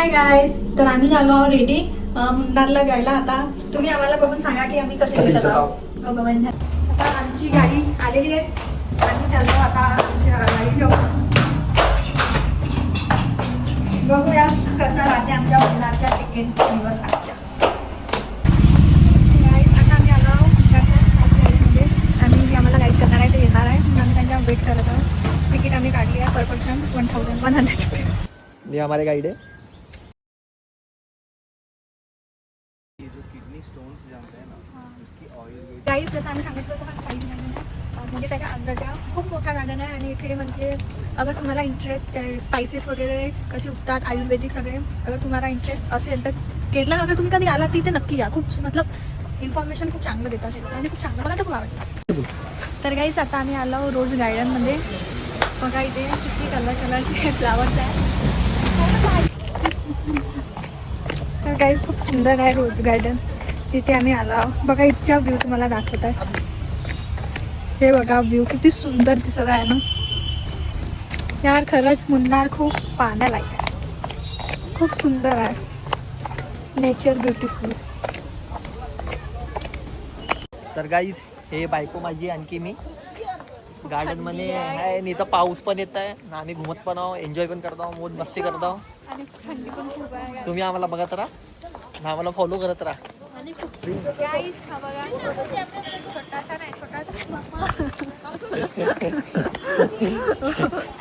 Hi guys, तर आम्ही झालो आहोत रेडी मुन्नारला जायला. आता तुम्ही आम्हाला बघून सांगा की आम्ही कसे दिसत आहोत. आता आमची गाडी आलेली आहे. आम्ही चाललो आता आमच्या गाडी घेऊन. बघूया कसा राहते आमच्या मुन्नारच्या सेकंड दिवस आजच्या. आता आम्ही आलो आहोत गाडीमध्ये आणि आम्हाला गाईड करणार आहे, ते येणार आहे. आम्ही त्यांच्या वेट करत आहोत. तिकीट आम्ही काढली आहे पर पर्सन 1100 रुपये. ये हमारे गाइड है. गाईज जसं आम्ही सांगितलं होतं, हा साईज गार्डन आहे. म्हणजे त्याच्या अंदरच्या खूप मोठा गार्डन आहे आणि इथे म्हणजे अगर तुम्हाला इंटरेस्ट स्पायसेस वगैरे कसे उगतात आयुर्वेदिक सगळे अगर तुम्हाला इंटरेस्ट असेल तर केरला अगर तुम्ही कधी आलात तिथे नक्की या. खूप मतलब इन्फॉर्मेशन खूप चांगलं देतात आणि खूप चांगलं मला तर खूप आवडतं. तर गाईज आता आम्ही आलो रोज गार्डनमध्ये. बघा इथे किती कलरचे फ्लावर्स आहे. तर गाईज खूप सुंदर आहे रोज गार्डन. तिथे आम्ही आला. बघा इथचा व्ह्यू तुम्हाला दाखवत आहे. हे बघा व्ह्यू किती सुंदर दिसत आहे ना यार. खरंच मुन्नार खूप पाहण्यालायक आहे. खूप सुंदर आहे. Nature beautiful. तर गाईज हे बायको माझी आणखी मी गार्डन मध्ये आहे. नाही तर पाऊस पण येत आहे ना. आम्ही घुमत पण आहो, एन्जॉय पण करत आहो, मोज मस्ती करत आहो. आणि थंडी पण खूप आहे. तुम्ही आम्हाला बघत राहा ना, आम्हाला फॉलो करत राहा. गाईज हा बघा छोटासा नाही छोटासा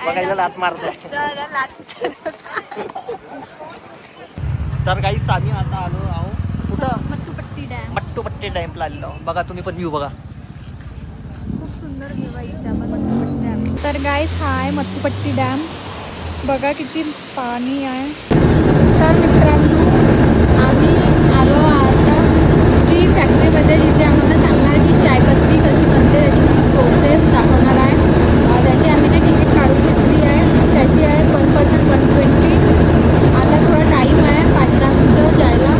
बघायला लात मारतोय. तर गाईज आम्ही आता आलो आहो कुठं, मट्टूपट्टी डॅम. मट्टूपट्टी डॅमला आलेलो आहो. बघा तुम्ही पण व्ह्यू बघा. खूप सुंदर व्ह्यू आहे इथे. आपण मट्टूपट्टी डॅम. तर गाईज हा आहे मट्टूपट्टी डॅम. बघा किती पाणी आहे. तर मित्रांनो आम्ही आलो आता टी फॅक्टरीमध्ये, जिथे आम्हाला सांगणार की चायपत्ती कशी बनते त्याची प्रोसेस दाखवणार आहे. त्याची आम्ही ते तिकीट काढून घेतली आहे. त्याची आहे पर पर्सन 120. आता थोडा टाईम आहे 5-10 मिनटं जायला.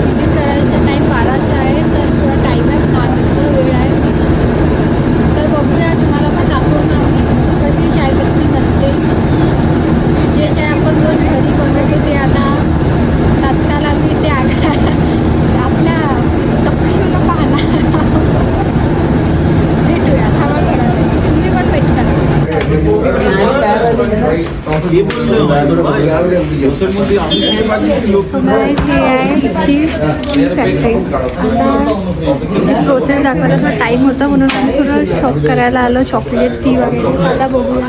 विजिट करायचा टाईम 12चा आहे. तर थोडा टाईम आहे 5 मिनटं वेळ आहे. तर बघूया तुम्हाला पण दाखवणार आम्ही कशी चायपत्ती बनते. जे काय आपण रोज घरी बनवतो ते आता तात्काळ आम्ही ते आपल्या तपशीला पाहणार. भेटूया थांबा थोडा वेळ. तुम्ही पण वेट करा. हे आहे ची फॅक्टरी. आता प्रोसेस दाखवायला थोडा टाईम होता म्हणून आम्ही थोडं शॉप करायला आलो. चॉकलेट टी वगैरे. आता बघूया.